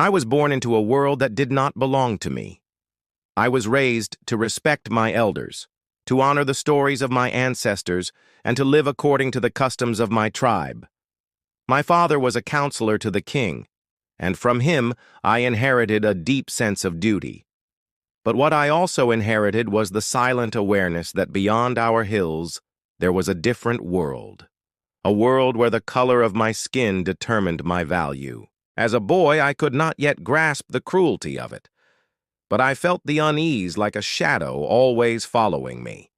I was born into a world that did not belong to me. I was raised to respect my elders, to honor the stories of my ancestors, and to live according to the customs of my tribe. My father was a counselor to the king, and from him I inherited a deep sense of duty. But what I also inherited was the silent awareness that beyond our hills there was a different world, a world where the color of my skin determined my value. As a boy, I could not yet grasp the cruelty of it, but I felt the unease like a shadow always following me.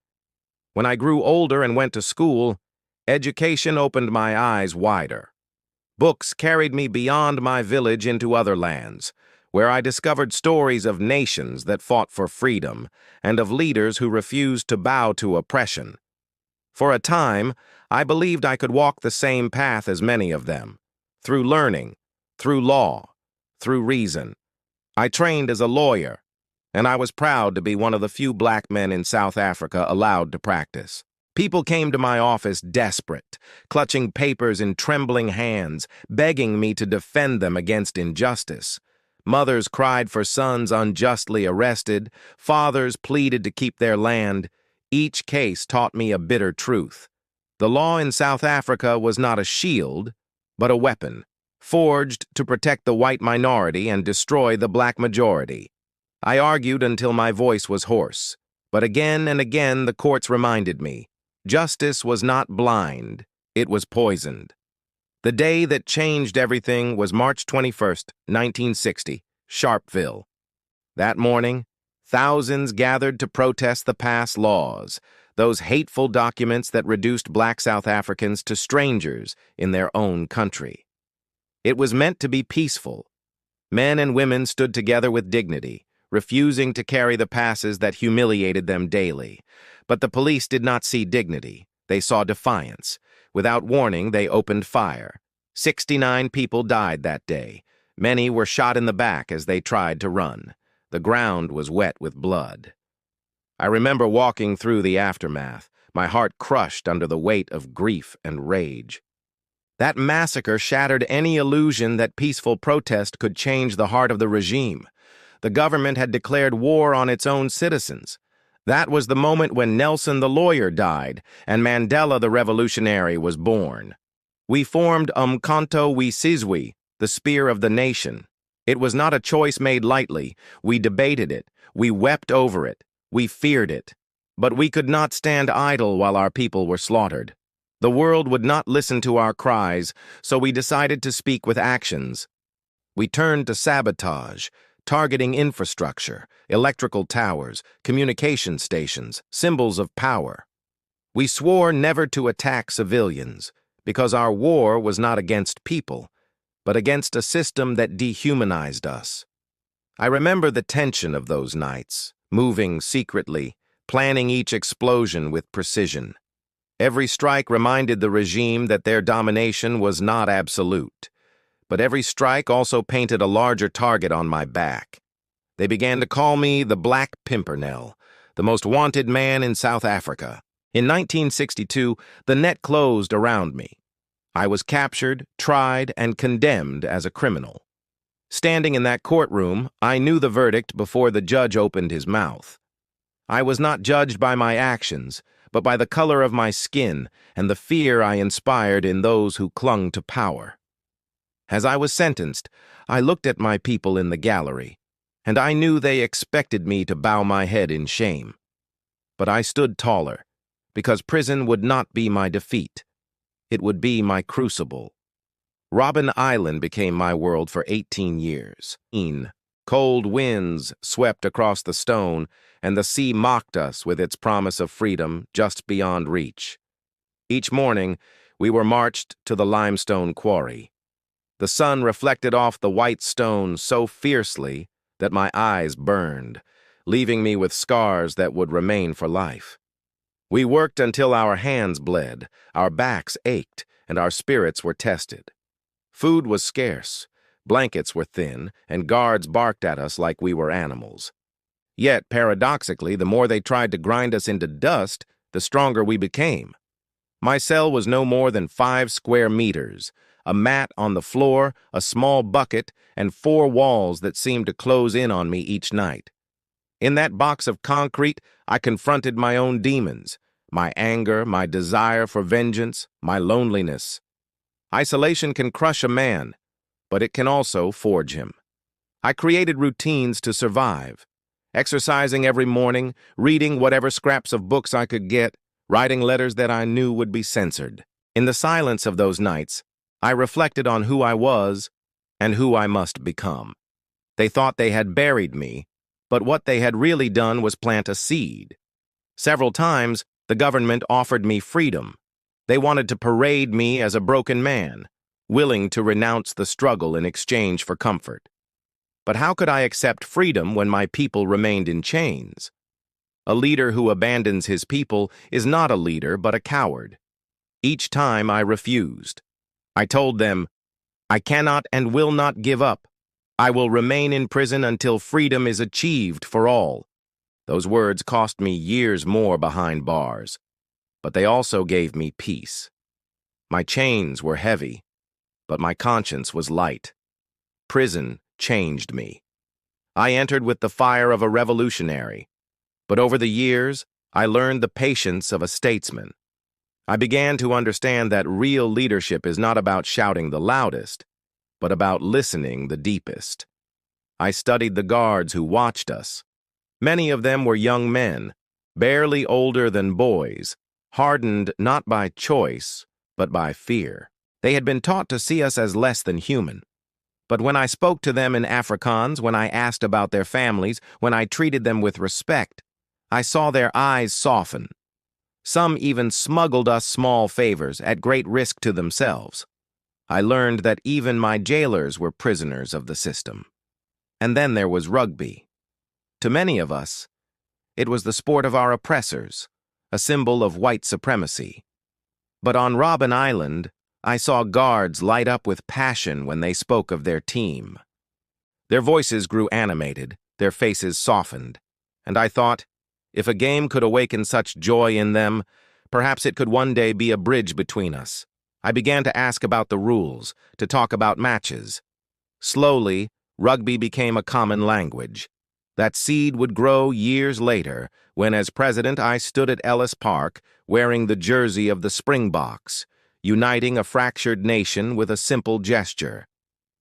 When I grew older and went to school, education opened my eyes wider. Books carried me beyond my village into other lands, where I discovered stories of nations that fought for freedom and of leaders who refused to bow to oppression. For a time, I believed I could walk the same path as many of them, through learning, through law, through reason. I trained as a lawyer, and I was proud to be one of the few black men in South Africa allowed to practice. People came to my office desperate, clutching papers in trembling hands, begging me to defend them against injustice. Mothers cried for sons unjustly arrested, fathers pleaded to keep their land. Each case taught me a bitter truth. The law in South Africa was not a shield, but a weapon, forged to protect the white minority and destroy the black majority. I argued until my voice was hoarse, but again and again the courts reminded me, justice was not blind, it was poisoned. The day that changed everything was March 21st, 1960, Sharpeville. That morning, thousands gathered to protest the passed laws, those hateful documents that reduced black South Africans to strangers in their own country. It was meant to be peaceful. Men and women stood together with dignity, refusing to carry the passes that humiliated them daily. But the police did not see dignity. They saw defiance. Without warning, they opened fire. 69 people died that day. Many were shot in the back as they tried to run. The ground was wet with blood. I remember walking through the aftermath, my heart crushed under the weight of grief and rage. That massacre shattered any illusion that peaceful protest could change the heart of the regime. The government had declared war on its own citizens. That was the moment when Nelson the lawyer died and Mandela the revolutionary was born. We formed Umkhonto we Sizwe, the spear of the nation. It was not a choice made lightly. We debated it. We wept over it. We feared it. But we could not stand idle while our people were slaughtered. The world would not listen to our cries, so we decided to speak with actions. We turned to sabotage, targeting infrastructure, electrical towers, communication stations, symbols of power. We swore never to attack civilians, because our war was not against people, but against a system that dehumanized us. I remember the tension of those nights, moving secretly, planning each explosion with precision. Every strike reminded the regime that their domination was not absolute. But every strike also painted a larger target on my back. They began to call me the Black Pimpernel, the most wanted man in South Africa. In 1962, the net closed around me. I was captured, tried, and condemned as a criminal. Standing in that courtroom, I knew the verdict before the judge opened his mouth. I was not judged by my actions, but by the color of my skin and the fear I inspired in those who clung to power. As I was sentenced, I looked at my people in the gallery, and I knew they expected me to bow my head in shame. But I stood taller, because prison would not be my defeat. It would be my crucible. Robben Island became my world for 18 years. Cold winds swept across the stone, and the sea mocked us with its promise of freedom just beyond reach. Each morning, we were marched to the limestone quarry. The sun reflected off the white stone so fiercely that my eyes burned, leaving me with scars that would remain for life. We worked until our hands bled, our backs ached, and our spirits were tested. Food was scarce, blankets were thin, and guards barked at us like we were animals. Yet, paradoxically, the more they tried to grind us into dust, the stronger we became. My cell was no more than 5 square meters, a mat on the floor, a small bucket, and 4 walls that seemed to close in on me each night. In that box of concrete, I confronted my own demons, my anger, my desire for vengeance, my loneliness. Isolation can crush a man, but it can also forge him. I created routines to survive, exercising every morning, reading whatever scraps of books I could get, writing letters that I knew would be censored. In the silence of those nights, I reflected on who I was and who I must become. They thought they had buried me, but what they had really done was plant a seed. Several times, the government offered me freedom. They wanted to parade me as a broken man, willing to renounce the struggle in exchange for comfort. But how could I accept freedom when my people remained in chains? A leader who abandons his people is not a leader but a coward. Each time I refused. I told them, I cannot and will not give up. I will remain in prison until freedom is achieved for all. Those words cost me years more behind bars, but they also gave me peace. My chains were heavy, but my conscience was light. Prison changed me. I entered with the fire of a revolutionary, but over the years, I learned the patience of a statesman. I began to understand that real leadership is not about shouting the loudest, but about listening the deepest. I studied the guards who watched us. Many of them were young men, barely older than boys, hardened not by choice, but by fear. They had been taught to see us as less than human. But when I spoke to them in Afrikaans, when I asked about their families, when I treated them with respect, I saw their eyes soften. Some even smuggled us small favors at great risk to themselves. I learned that even my jailers were prisoners of the system. And then there was rugby. To many of us, it was the sport of our oppressors, a symbol of white supremacy. But on Robben Island, I saw guards light up with passion when they spoke of their team. Their voices grew animated, their faces softened, and I thought, if a game could awaken such joy in them, perhaps it could one day be a bridge between us. I began to ask about the rules, to talk about matches. Slowly, rugby became a common language. That seed would grow years later, when as president I stood at Ellis Park, wearing the jersey of the Springboks, uniting a fractured nation with a simple gesture.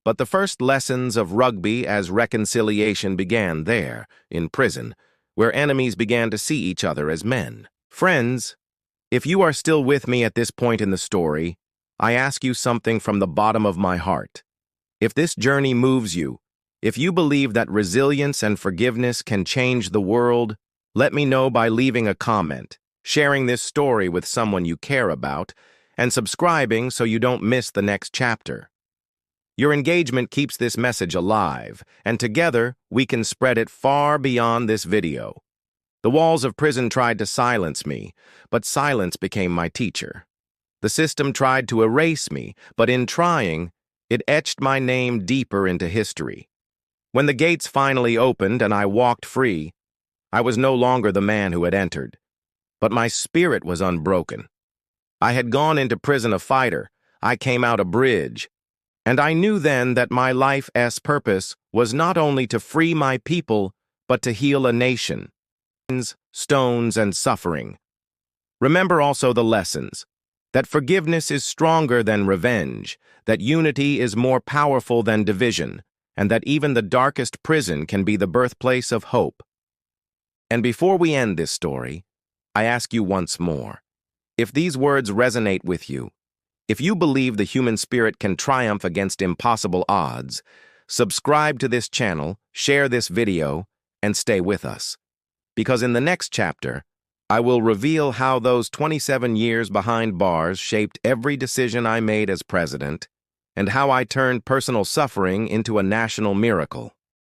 But the first lessons of rugby as reconciliation began there, in prison, where enemies began to see each other as men. Friends, if you are still with me at this point in the story, I ask you something from the bottom of my heart. If this journey moves you, if you believe that resilience and forgiveness can change the world, let me know by leaving a comment, sharing this story with someone you care about, and subscribing so you don't miss the next chapter. Your engagement keeps this message alive, and together we can spread it far beyond this video. The walls of prison tried to silence me, but silence became my teacher. The system tried to erase me, but in trying, it etched my name deeper into history. When the gates finally opened and I walked free, I was no longer the man who had entered, but my spirit was unbroken. I had gone into prison a fighter, I came out a bridge, and I knew then that my life's purpose was not only to free my people, but to heal a nation. Stones and suffering. Remember also the lessons, that forgiveness is stronger than revenge, that unity is more powerful than division, and that even the darkest prison can be the birthplace of hope. And before we end this story, I ask you once more, if these words resonate with you, if you believe the human spirit can triumph against impossible odds, subscribe to this channel, share this video, and stay with us. Because in the next chapter, I will reveal how those 27 years behind bars shaped every decision I made as president, and how I turned personal suffering into a national miracle.